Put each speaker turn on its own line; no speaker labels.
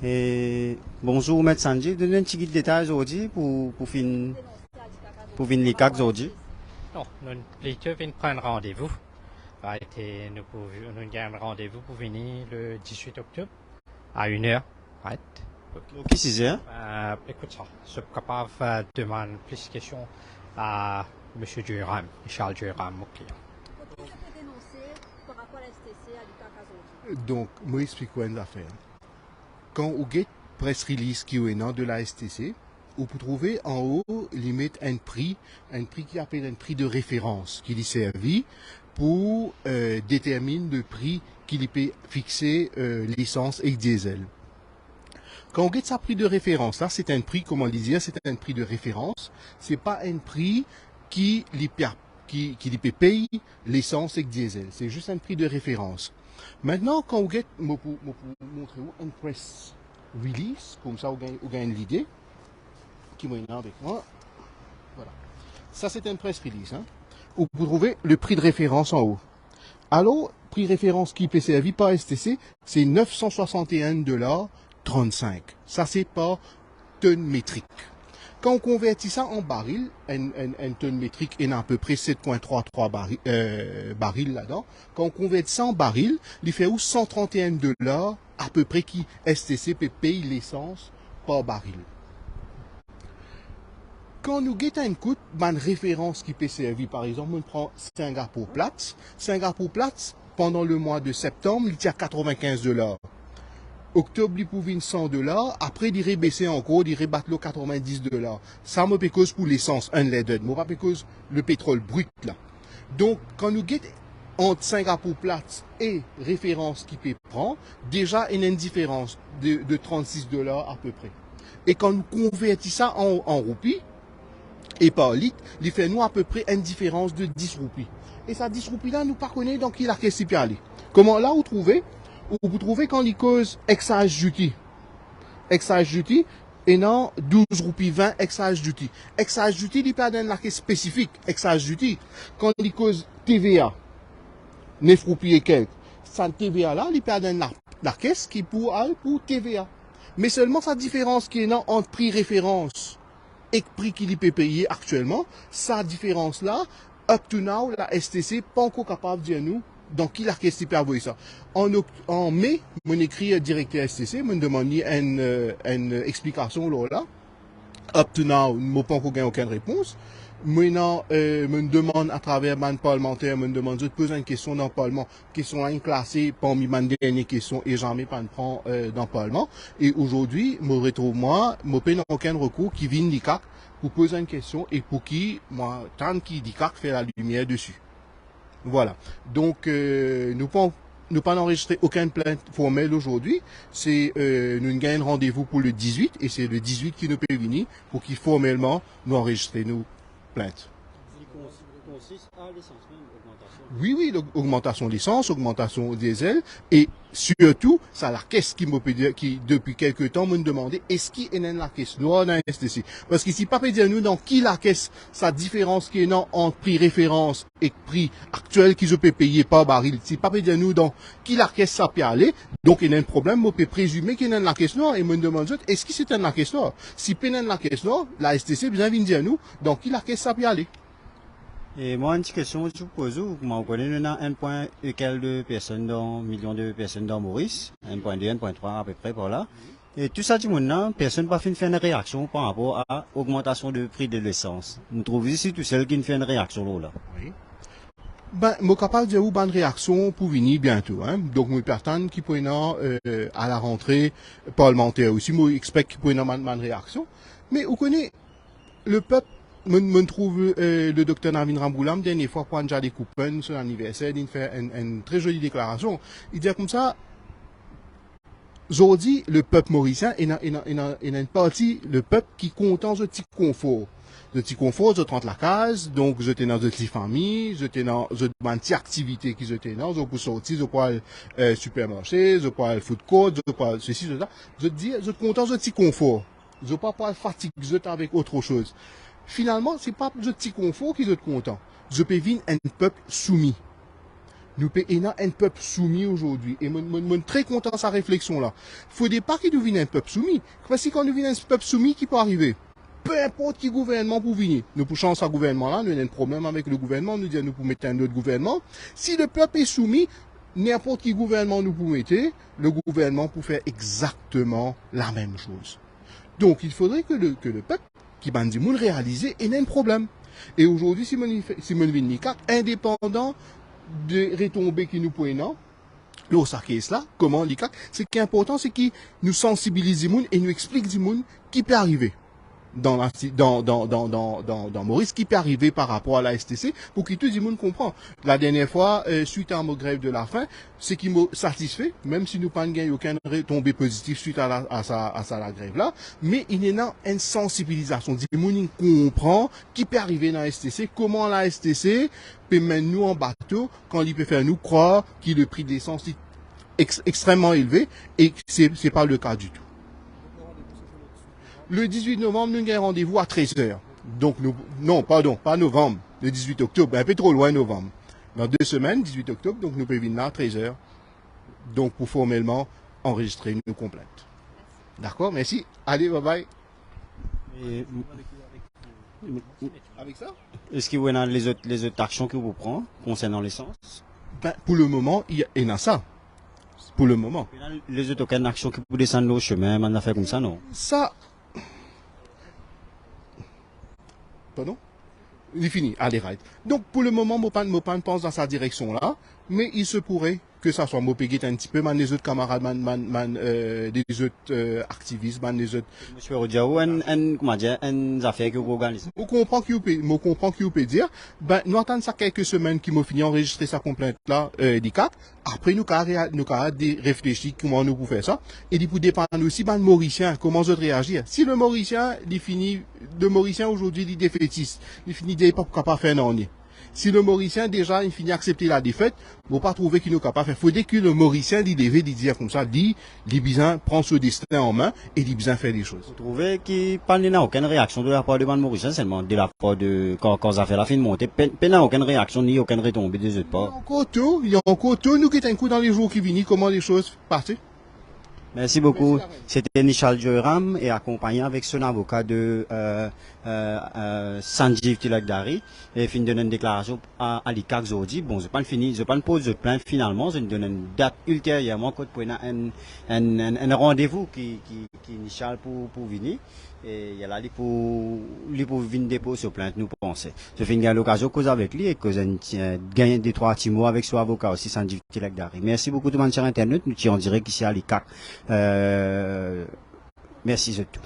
Et bonjour, Maître Sanji. Donnez un petit guide détail aujourd'hui pour finir les cas aujourd'hui.
Non, nous viens prendre rendez-vous. Et nous avons rendez-vous pour venir le 18 octobre à 1h. Right.
Ok, 6h.
Écoute ça, je suis capable de demander plus de questions à M. Durham, Charles Durham, mon client.
Qu'est-ce que tu peux dénoncer par rapport à la STC à l'UQAC aujourd'hui?
Donc, moi, explique une affaire. Quand vous avez press release qui est de la STC, vous pouvez trouver en haut, limite, un prix qui appelle un prix de référence, qui est servi pour déterminer le prix qu'il peut fixer licence et diesel. Quand on get sa prix de référence, là, c'est un prix, comment le dire, c'est un prix de référence. C'est pas un prix qui peut payer l'essence et diesel. C'est juste un prix de référence. Maintenant, quand on get, je vais vous montrer un press release, comme ça, on gagne l'idée, qui m'a avec moi. Voilà. Ça, c'est un press release, hein. Où vous trouvez le prix de référence en haut. Alors, prix référence qui peut servir par STC, c'est 961,35 $. Ça, c'est par tonne métrique. Quand on convertit ça en baril, un tonne métrique est à peu près 7,33 barils là-dedans. Quand on convertit ça en baril, il fait où 131 $ à peu près qui STC peut payer l'essence par baril. Quand nous guettons une coûte, une référence qui peut servir, par exemple, on prend Singapour Platts. Singapour Platts, pendant le mois de septembre, il tient 95 $. Octobre, il pouvait 100 $. Après, il irait baisser encore, il irait battre le 90 $. Ça me cause pour l'essence unleaded. Mais pas cause le pétrole brut, là. Donc, quand nous guettons entre Singapour Platts et référence qui peut prendre, déjà, il y a une différence de 36 $ à peu près. Et quand nous convertissons ça en roupies, et par litre, il fait nous à peu près une différence de 10 roupies. Et ça 10 roupies là, nous pas connaît donc il a qu'est-ce qui aller. Comment là vous trouvez quand il cause excise duty. Excise duty et non 12 roupies 20 excise duty. Excise duty il pas dans la caisse spécifique excise duty. Quand il cause TVA 9 roupies et quelques. Ça TVA là, il pas dans la caisse qui pour TVA. Mais seulement sa différence qui est non entre prix référence et le prix qu'il peut payer actuellement, sa différence-là, up to now, la STC pas encore capable de dire nous dans qui la question peut avoir ça. En mai, mon écrit directeur STC, me demandé une explication là. Up to now, je n'ai pas encore gagné aucune réponse. Maintenant, me demande à travers man parlementaire, me demande de poser une question dans le Parlement, question là classée parmi mes dernières questions et jamais pas prend dans le Parlement. Et aujourd'hui, me retrouve moi, me paye aucun recours qui vient d'ICAC pour poser une question et pour qui, moi, tant qui d'ICAC fait la lumière dessus. Voilà. Donc, nous pas enregistré aucune plainte formelle aujourd'hui. C'est nous gagnons rendez-vous pour le 18 et c'est le 18 qui nous peut venir pour qu'il formellement nous enregistrer nos plaintes.
Il consiste à l'essence même, augmentation.
Oui, augmentation d'essence, augmentation diesel et surtout, ça la caisse qui depuis quelques temps me demandait est-ce qu'il y a la caisse noire dans STC. Parce qu'ici, pas peut dire nous dans qui la caisse, sa différence qui est non entre prix référence et prix actuel qu'ils peut payer par baril. Si pas peut dire nous dans qui la caisse ça peut aller. Donc, il y a un problème, on peut présumer qu'il y a la caisse noire et me demande est-ce que c'est la caisse noire? Si il y a la caisse noire, la STC bien vient dire nous dans qui la caisse ça peut aller.
Et moi, une petite question, je vous pose, vous connaissez, nous avons 1,2 de personnes dans, millions de personnes dans Maurice, 1,2, 1,3 à peu près par là. Et tout ça, personne n'a fait une réaction par rapport à l'augmentation du prix de l'essence. Nous trouvons ici tout seul qui fait une réaction là.
Oui. Ben, je suis capable de dire une réaction pour venir bientôt, hein. Donc, je suis qui peut à la rentrée parlementaire aussi, je expecte qu'il peut y avoir une réaction. Mais vous connaissez, le peuple, je trouve le docteur Navin Ramboulam, dernière fois, pour Anja des Coupons, son anniversaire, il fait une très jolie déclaration. Il dit comme ça, aujourd'hui, le peuple mauricien, il y a une partie, le peuple qui est content de petit confort. De petit confort, je rentre la case, donc je suis dans de petites familles, je suis dans de petites activités qui je suis dans, je peux sortir, je peux aller supermarché, je peux aller food court, je peux aller ceci, cela. Je dis, je suis content de petit confort. Je ne peux pas fatiguer, je suis avec autre chose. Finalement, c'est pas le petit confort qui est content. Je peux vivre un peuple soumis. Nous payons un peuple soumis aujourd'hui. Et je suis très content de sa réflexion-là. Il ne faut pas qu'il devienne un peuple soumis. Parce que quand nous devient un peuple soumis, qui peut arriver? Peu importe qui gouvernement pour venir. Nous pour changer ce gouvernement-là, nous avons un problème avec le gouvernement, nous disons nous pour mettre un autre gouvernement. Si le peuple est soumis, n'importe qui gouvernement nous pour mettre, le gouvernement pour faire exactement la même chose. Donc il faudrait que le peuple, qui va nous réaliser, il y a un problème. Et aujourd'hui, si mon vindicat, indépendant de retombées qui nous prennent, le sac là, comment l'ICAC, ce qui est important, c'est qu'il nous sensibilise et nous explique du monde qui peut arriver dans Maurice, qui peut arriver par rapport à la STC, pour que tout le monde comprend. La dernière fois, suite à ma grève de la faim, ce qui m'a satisfait, même si nous pas gagné aucun retombée positive suite à la grève là, mais il y a une sensibilisation. Du monde comprend qui peut arriver dans la STC, comment la STC peut mettre nous en bateau, quand il peut faire nous croire que le prix de l'essence est extrêmement élevé, et c'est pas le cas du tout. Le 18 novembre, nous avons un rendez-vous à 13h. Donc, pas novembre, le 18 octobre, un peu trop loin novembre. Dans 2 semaines, 18 octobre, donc nous pouvons venir là à 13h. Donc, pour formellement enregistrer nos complaintes. D'accord, merci. Allez, bye bye. Avec ça?
Est-ce qu'il y a les autres actions que vous prenez concernant l'essence?
Pour le moment, il y en a ça. Pour le moment.
Les autres, aucune action qui peut descendre au chemin, on a fait comme ça, non?
Ça. Pardon? Il est fini. Allez, right. Donc, pour le moment, Mopan pense dans sa direction-là, mais il se pourrait que ça soit Mopéguet un petit peu, les autres camarades, des autres activistes, les autres.
Monsieur Rodiao, comment dire, une affaire que vous organisez.
Je comprends qu'il peut dire, nous attendons ça quelques semaines qu'il m'a fini enregistrer sa complainte-là, d'ICAC. Après, nous avons réfléchir comment nous pouvons faire ça. Et il peut dépendre aussi, le Mauricien, comment ils réagir. Si le Mauricien, aujourd'hui, il est défaitiste. Il finit, il n'est pas capable de faire non. Si le Mauricien, déjà, il finit d'accepter la défaite, il ne pas trouver qu'il n'est capable de faire. Il faudrait que le Mauricien, il devait dire comme ça, il prend ce destin en main et il besoin faire des choses.
Vous trouvez qu'il n'y a aucune réaction de la part de ban Mauricien, seulement de la part de, quand ça fait la fin de montée, il n'y a aucune réaction ni aucune retombée des autres parts.
Il y a encore tout, nous qui un coup dans les jours qui viennent, comment les choses partent.
Merci beaucoup. C'était Nishal Joyram et accompagné avec son avocat de Sanjeev Tilakdari. Et fin donne une déclaration à l'ICAC aujourd'hui. Bon, je ne pas pose de plainte finalement. Je donne une date ultérieurement pour un rendez-vous qui Nishal pour venir. Et il y a là pour venir déposer plainte, nous pensons. Je fais une l'occasion cause avec lui et que j'ai gagné des 3 petits mots avec son avocat aussi, Sanjeev Tilakdari. Merci beaucoup tout le monde sur Internet. Nous tirons en direct ici à l'ICAC. Merci, c'est tout.